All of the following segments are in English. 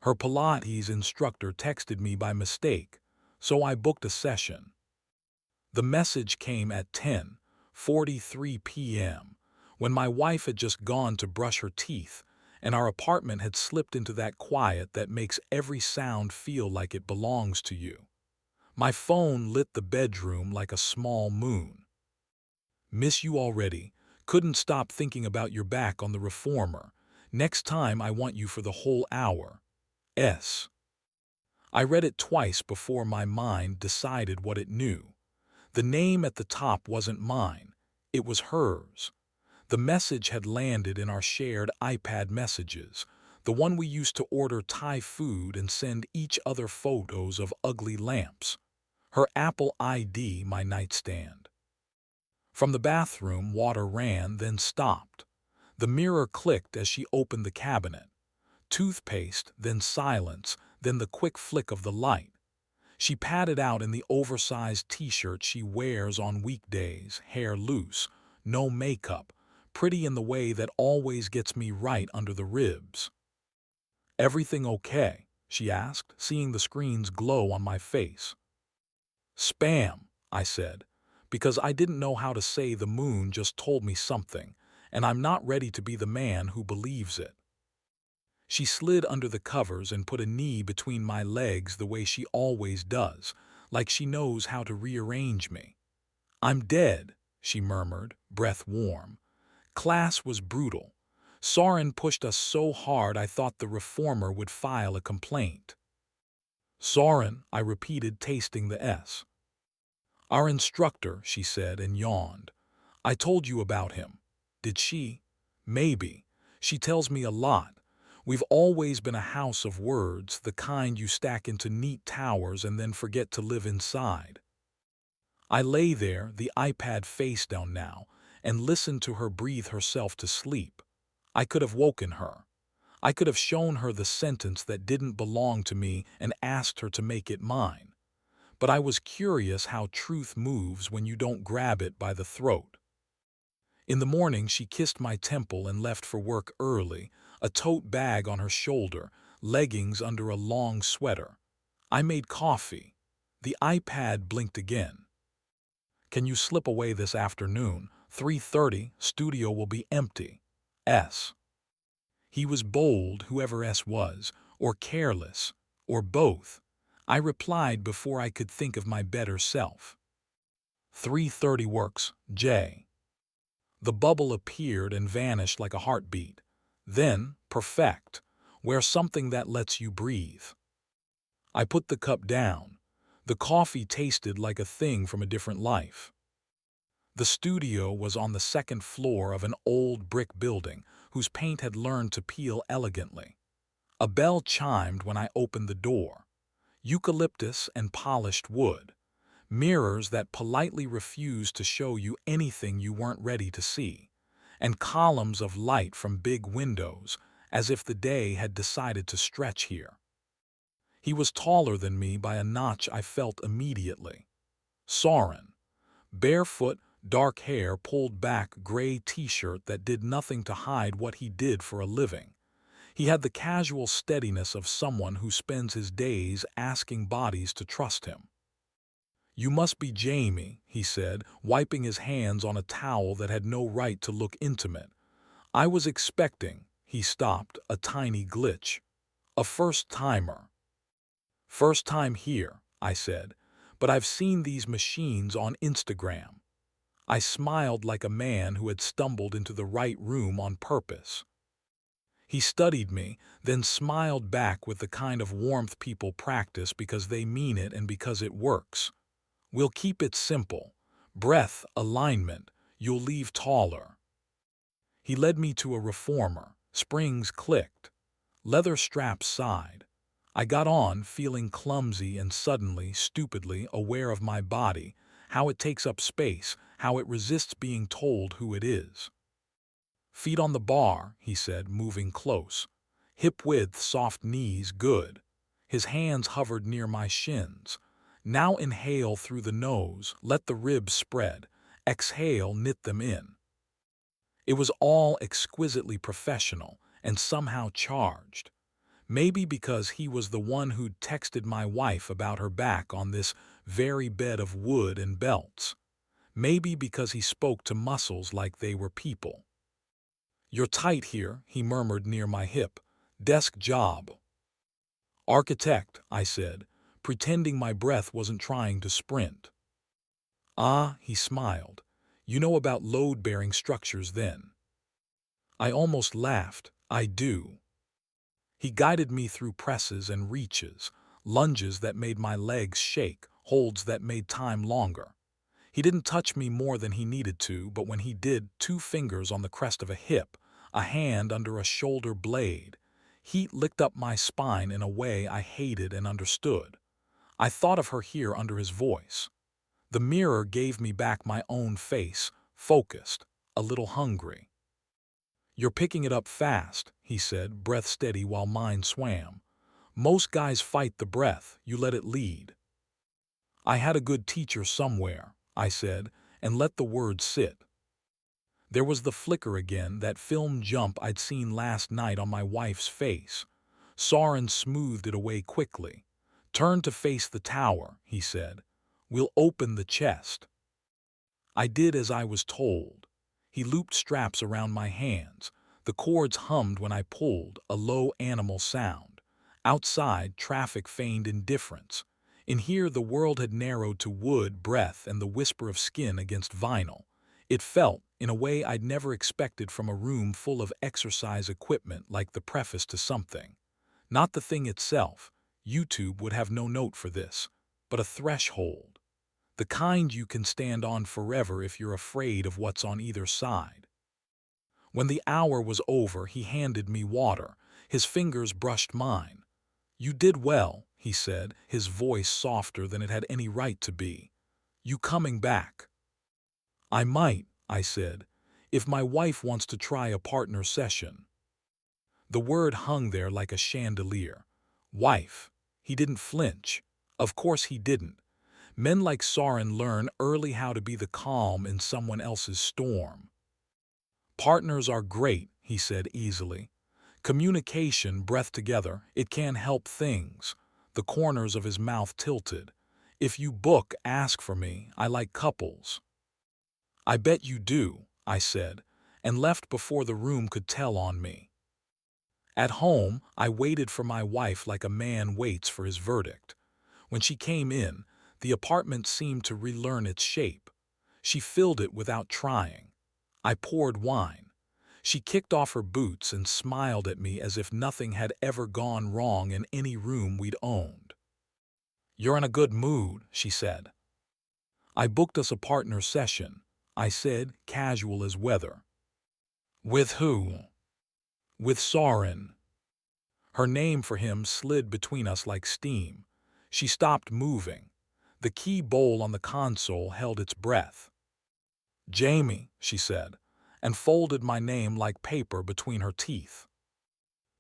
Her Pilates instructor texted me by mistake, so I booked a session. The message came at 10:43 p.m., when my wife had just gone to brush her teeth, and our apartment had slipped into that quiet that makes every sound feel like it belongs to you. My phone lit the bedroom like a small moon. Miss you already. Couldn't stop thinking about your back on the reformer. Next time I want you for the whole hour. S. I read it twice before my mind decided what it knew. The name at the top wasn't mine. It was hers. The message had landed in our shared iPad messages, the one we used to order Thai food and send each other photos of ugly lamps. Her Apple ID, my nightstand. From the bathroom, water ran, then stopped. The mirror clicked as she opened the cabinet. Toothpaste, then silence, then the quick flick of the light. She padded out in the oversized t-shirt she wears on weekdays, hair loose, no makeup, pretty in the way that always gets me right under the ribs. "Everything okay?" she asked, seeing the screen's glow on my face. "Spam," I said, because I didn't know how to say the moon just told me something, and I'm not ready to be the man who believes it. She slid under the covers and put a knee between my legs the way she always does, like she knows how to rearrange me. "I'm dead," she murmured, breath warm. "Class was brutal. Soren pushed us so hard I thought the reformer would file a complaint." "Soren," I repeated, tasting the S. "Our instructor," she said and yawned. "I told you about him." "Did she?" "Maybe. She tells me a lot. We've always been a house of words, the kind you stack into neat towers and then forget to live inside." I lay there, the iPad face down now, and listened to her breathe herself to sleep. I could have woken her. I could have shown her the sentence that didn't belong to me and asked her to make it mine. But I was curious how truth moves when you don't grab it by the throat. In the morning, she kissed my temple and left for work early, a tote bag on her shoulder, leggings under a long sweater. I made coffee. The iPad blinked again. "Can you slip away this afternoon? 3:30, studio will be empty. S." He was bold, whoever S was, or careless, or both. I replied before I could think of my better self. "3:30 works, J." The bubble appeared and vanished like a heartbeat. Then, perfect. Wear something that lets you breathe. I put the cup down. The coffee tasted like a thing from a different life. The studio was on the second floor of an old brick building whose paint had learned to peel elegantly. A bell chimed when I opened the door. Eucalyptus and polished wood. Mirrors that politely refused to show you anything you weren't ready to see. And columns of light from big windows, as if the day had decided to stretch here. He was taller than me by a notch I felt immediately. Soren. Barefoot, dark hair pulled back, gray t-shirt that did nothing to hide what he did for a living. He had the casual steadiness of someone who spends his days asking bodies to trust him. "You must be Jamie," he said, wiping his hands on a towel that had no right to look intimate. "I was expecting," he stopped, a tiny glitch. "A first-timer." "First time here," I said, "but I've seen these machines on Instagram." I smiled like a man who had stumbled into the right room on purpose. He studied me, then smiled back with the kind of warmth people practice because they mean it and because it works. "We'll keep it simple. Breath, alignment, you'll leave taller." He led me to a reformer. Springs clicked. Leather straps sighed. I got on, feeling clumsy and suddenly, stupidly, aware of my body, how it takes up space, how it resists being told who it is. "Feet on the bar," he said, moving close. "Hip width, soft knees, good." His hands hovered near my shins. "Now inhale through the nose, let the ribs spread. Exhale, knit them in." It was all exquisitely professional and somehow charged. Maybe because he was the one who'd texted my wife about her back on this very bed of wood and belts. Maybe because he spoke to muscles like they were people. "You're tight here," he murmured near my hip. "Desk job." "Architect," I said, pretending my breath wasn't trying to sprint. "Ah," he smiled. "You know about load-bearing structures then." I almost laughed. "I do." He guided me through presses and reaches, lunges that made my legs shake, holds that made time longer. He didn't touch me more than he needed to, but when he did, 2 fingers on the crest of a hip, a hand under a shoulder blade, heat licked up my spine in a way I hated and understood. I thought of her here under his voice. The mirror gave me back my own face, focused, a little hungry. "You're picking it up fast," he said, breath steady while mine swam. "Most guys fight the breath, you let it lead." "I had a good teacher somewhere," I said, and let the words sit. There was the flicker again, that film jump I'd seen last night on my wife's face. Soren smoothed it away quickly. "Turn to face the tower," he said. "We'll open the chest." I did as I was told. He looped straps around my hands. The cords hummed when I pulled, a low animal sound. Outside, traffic feigned indifference. In here, the world had narrowed to wood, breath, and the whisper of skin against vinyl. It felt, in a way I'd never expected from a room full of exercise equipment, like the preface to something. Not the thing itself. YouTube would have no note for this. But a threshold. The kind you can stand on forever if you're afraid of what's on either side. When the hour was over, he handed me water. His fingers brushed mine. "You did well," he said, his voice softer than it had any right to be. "You coming back?" "I might," I said, "if my wife wants to try a partner session." The word hung there like a chandelier. Wife. He didn't flinch. Of course he didn't. Men like Soren learn early how to be the calm in someone else's storm. "Partners are great," he said easily. "Communication, breath together, it can help things." The corners of his mouth tilted. "If you book, ask for me. I like couples." "I bet you do," I said, and left before the room could tell on me. At home, I waited for my wife like a man waits for his verdict. When she came in, the apartment seemed to relearn its shape. She filled it without trying. I poured wine. She kicked off her boots and smiled at me as if nothing had ever gone wrong in any room we'd owned. "You're in a good mood," she said. "I booked us a partner session," I said, casual as weather. "With who?" "With Soren." Her name for him slid between us like steam. She stopped moving. The key bowl on the console held its breath. "Jamie," she said, and folded my name like paper between her teeth.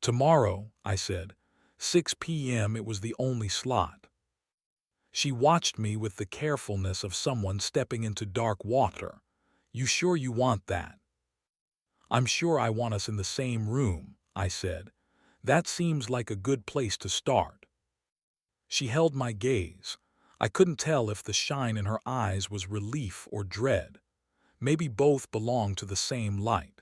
"Tomorrow," I said. 6 p.m. It was the only slot. She watched me with the carefulness of someone stepping into dark water. "You sure you want that?" "I'm sure I want us in the same room," I said. "That seems like a good place to start." She held my gaze. I couldn't tell if the shine in her eyes was relief or dread. Maybe both belonged to the same light.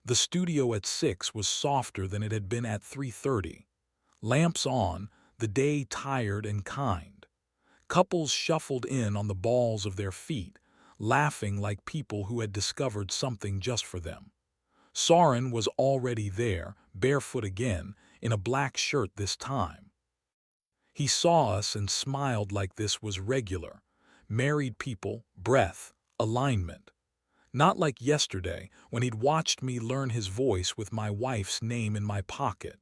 The studio at 6 was softer than it had been at 3:30. Lamps on, the day tired and kind. Couples shuffled in on the balls of their feet, laughing like people who had discovered something just for them. Soren was already there, barefoot again, in a black shirt this time. He saw us and smiled like this was regular. Married people, breath, alignment. Not like yesterday, when he'd watched me learn his voice with my wife's name in my pocket.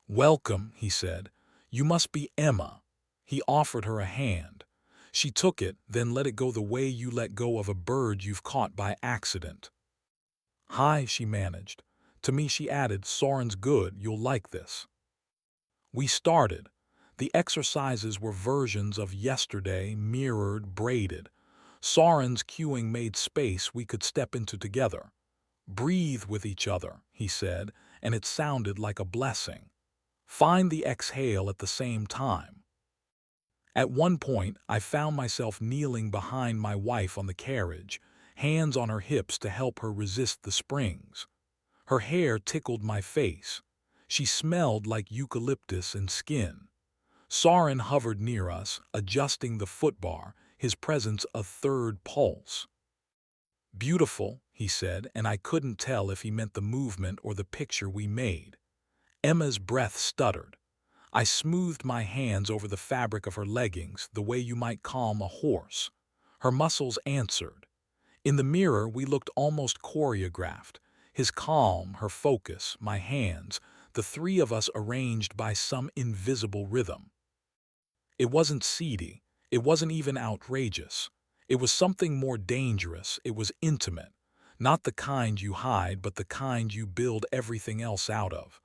"Welcome," he said. "You must be Emma." He offered her a hand. She took it, then let it go the way you let go of a bird you've caught by accident. "Hi," she managed. To me she added, "Soren's good, you'll like this." We started. The exercises were versions of yesterday, mirrored, braided. Soren's cueing made space we could step into together. "Breathe with each other," he said, and it sounded like a blessing. Find the exhale at the same time. At one point, I found myself kneeling behind my wife on the carriage, hands on her hips to help her resist the springs. Her hair tickled my face. She smelled like eucalyptus and skin. Soren hovered near us, adjusting the footbar, his presence a third pulse. "Beautiful," he said, and I couldn't tell if he meant the movement or the picture we made. Emma's breath stuttered. I smoothed my hands over the fabric of her leggings, the way you might calm a horse. Her muscles answered. In the mirror, we looked almost choreographed. His calm, her focus, my hands, the three of us arranged by some invisible rhythm. It wasn't seedy. It wasn't even outrageous. It was something more dangerous. It was intimate. Not the kind you hide, but the kind you build everything else out of.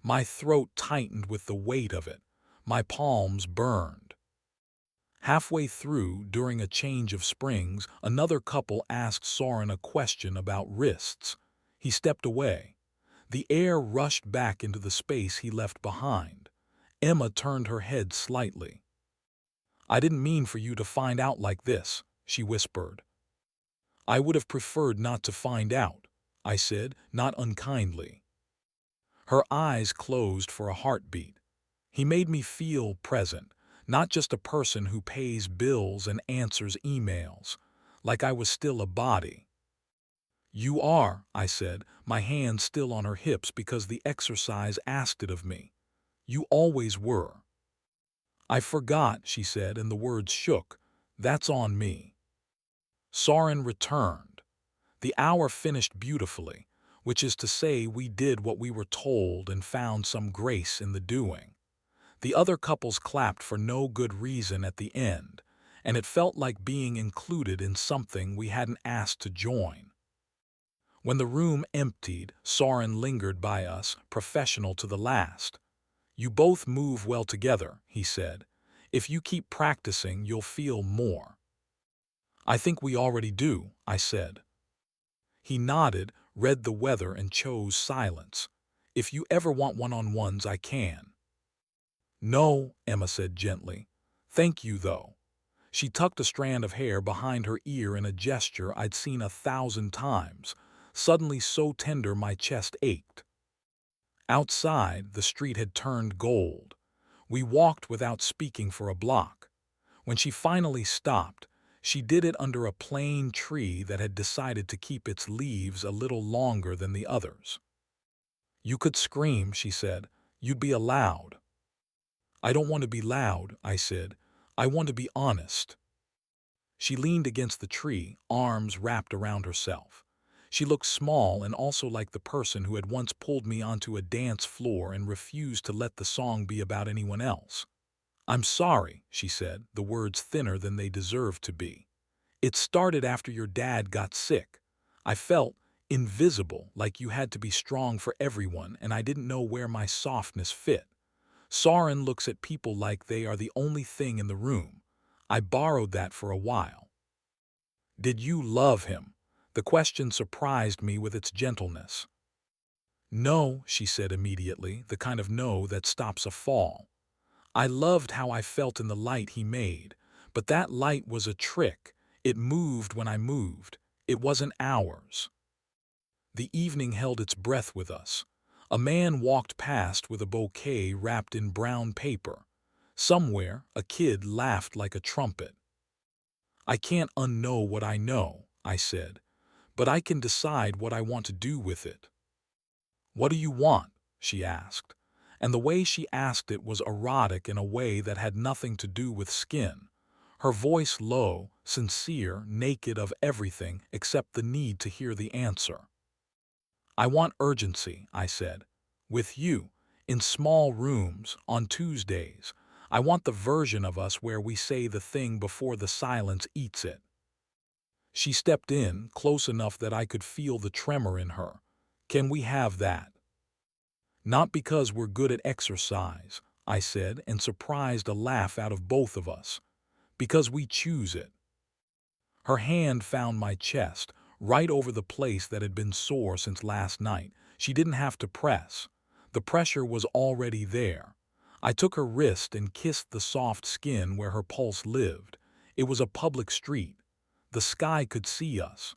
My throat tightened with the weight of it. My palms burned. Halfway through, during a change of springs, another couple asked Soren a question about wrists. He stepped away. The air rushed back into the space he left behind. Emma turned her head slightly. "I didn't mean for you to find out like this," she whispered. "I would have preferred not to find out," I said, not unkindly. Her eyes closed for a heartbeat. He made me feel present, not just a person who pays bills and answers emails, like I was still a body. "You are," I said, my hand still on her hips because the exercise asked it of me. "You always were." "I forgot," she said, and the words shook. "That's on me." Soren returned. The hour finished beautifully, which is to say we did what we were told and found some grace in the doing. The other couples clapped for no good reason at the end, and it felt like being included in something we hadn't asked to join. When the room emptied, Soren lingered by us, professional to the last. "You both move well together," he said. "If you keep practicing, you'll feel more." "I think we already do," I said. He nodded, read the weather, and chose silence. "If you ever want one-on-ones, I can." "No," Emma said gently. "Thank you, though." She tucked a strand of hair behind her ear in a gesture I'd seen 1,000 times, suddenly so tender my chest ached. Outside, the street had turned gold. We walked without speaking for a block. When she finally stopped, she did it under a plane tree that had decided to keep its leaves a little longer than the others. "You could scream," she said. "You'd be allowed." "I don't want to be loud," I said. "I want to be honest." She leaned against the tree, arms wrapped around herself. She looked small and also like the person who had once pulled me onto a dance floor and refused to let the song be about anyone else. "I'm sorry," she said, the words thinner than they deserved to be. "It started after your dad got sick. I felt invisible, like you had to be strong for everyone, and I didn't know where my softness fit. Soren looks at people like they are the only thing in the room. I borrowed that for a while." "Did you love him?" The question surprised me with its gentleness. "No," she said immediately, the kind of no that stops a fall. "I loved how I felt in the light he made, but that light was a trick. It moved when I moved. It wasn't ours." The evening held its breath with us. A man walked past with a bouquet wrapped in brown paper. Somewhere, a kid laughed like a trumpet. "I can't unknow what I know," I said, "but I can decide what I want to do with it." "What do you want?" she asked. And the way she asked it was erotic in a way that had nothing to do with skin. Her voice low, sincere, naked of everything except the need to hear the answer. "I want urgency," I said. "With you, in small rooms, on Tuesdays. I want the version of us where we say the thing before the silence eats it." She stepped in, close enough that I could feel the tremor in her. "Can we have that?" "Not because we're good at exercise," I said, and surprised a laugh out of both of us. "Because we choose it." Her hand found my chest, right over the place that had been sore since last night. She didn't have to press. The pressure was already there. I took her wrist and kissed the soft skin where her pulse lived. It was a public street. The sky could see us.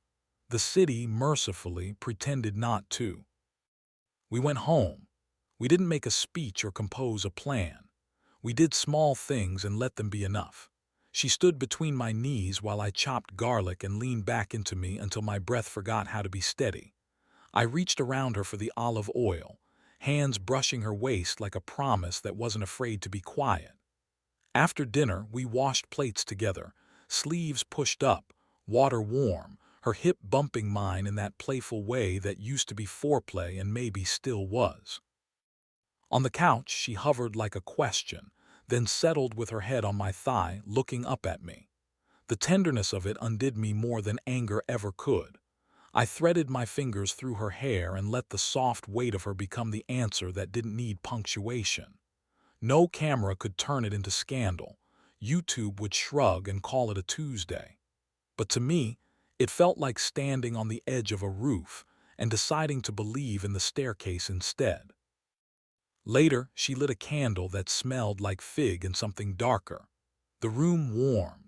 The city, mercifully, pretended not to. We went home. We didn't make a speech or compose a plan. We did small things and let them be enough. She stood between my knees while I chopped garlic and leaned back into me until my breath forgot how to be steady. I reached around her for the olive oil, hands brushing her waist like a promise that wasn't afraid to be quiet. After dinner, we washed plates together, sleeves pushed up, water warm, her hip bumping mine in that playful way that used to be foreplay and maybe still was. On the couch, she hovered like a question, then settled with her head on my thigh, looking up at me. The tenderness of it undid me more than anger ever could. I threaded my fingers through her hair and let the soft weight of her become the answer that didn't need punctuation. No camera could turn it into scandal. YouTube would shrug and call it a Tuesday. But to me, it felt like standing on the edge of a roof and deciding to believe in the staircase instead. Later, she lit a candle that smelled like fig and something darker. The room warmed.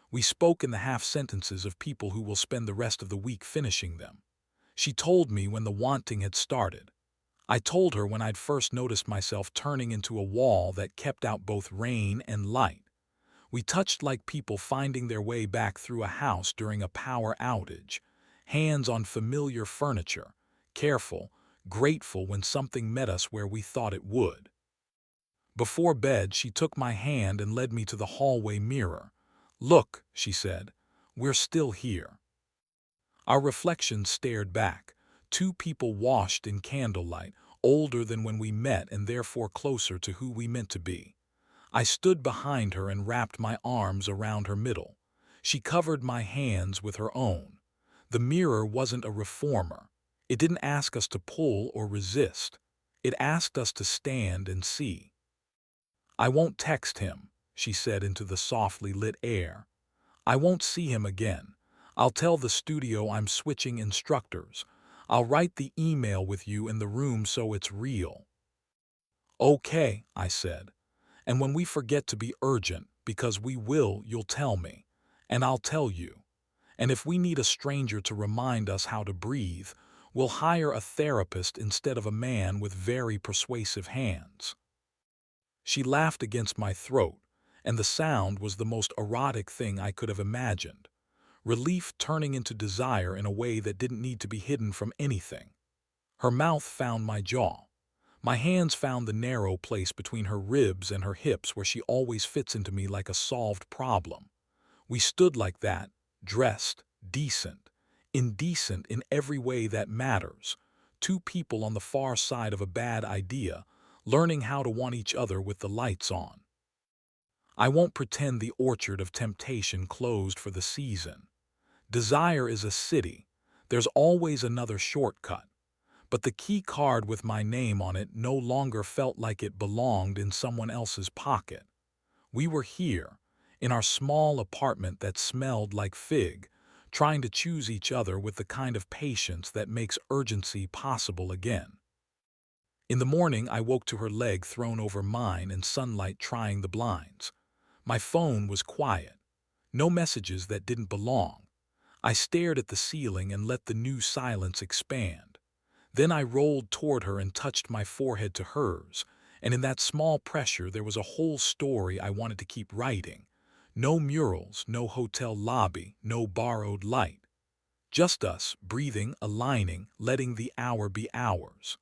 We spoke in the half-sentences of people who will spend the rest of the week finishing them. She told me when the wanting had started. I told her when I'd first noticed myself turning into a wall that kept out both rain and light. We touched like people finding their way back through a house during a power outage, hands on familiar furniture, careful, grateful when something met us where we thought it would. Before bed, she took my hand and led me to the hallway mirror. "Look," she said, "we're still here." Our reflections stared back, two people washed in candlelight, older than when we met and therefore closer to who we meant to be. I stood behind her and wrapped my arms around her middle. She covered my hands with her own. The mirror wasn't a reformer. It didn't ask us to pull or resist. It asked us to stand and see. "I won't text him," she said into the softly lit air. "I won't see him again. I'll tell the studio I'm switching instructors. I'll write the email with you in the room so it's real." "Okay," I said. "And when we forget to be urgent, because we will, you'll tell me. And I'll tell you. And if we need a stranger to remind us how to breathe, we'll hire a therapist instead of a man with very persuasive hands." She laughed against my throat, and the sound was the most erotic thing I could have imagined. Relief turning into desire in a way that didn't need to be hidden from anything. Her mouth found my jaw. My hands found the narrow place between her ribs and her hips where she always fits into me like a solved problem. We stood like that, dressed, decent, indecent in every way that matters. Two people on the far side of a bad idea, learning how to want each other with the lights on. I won't pretend the orchard of temptation closed for the season. Desire is a city. There's always another shortcut. But the key card with my name on it no longer felt like it belonged in someone else's pocket. We were here, in our small apartment that smelled like fig, trying to choose each other with the kind of patience that makes urgency possible again. In the morning, I woke to her leg thrown over mine and sunlight trying the blinds. My phone was quiet. No messages that didn't belong. I stared at the ceiling and let the new silence expand. Then I rolled toward her and touched my forehead to hers, and in that small pressure there was a whole story I wanted to keep writing. No murals, no hotel lobby, no borrowed light. Just us, breathing, aligning, letting the hour be ours.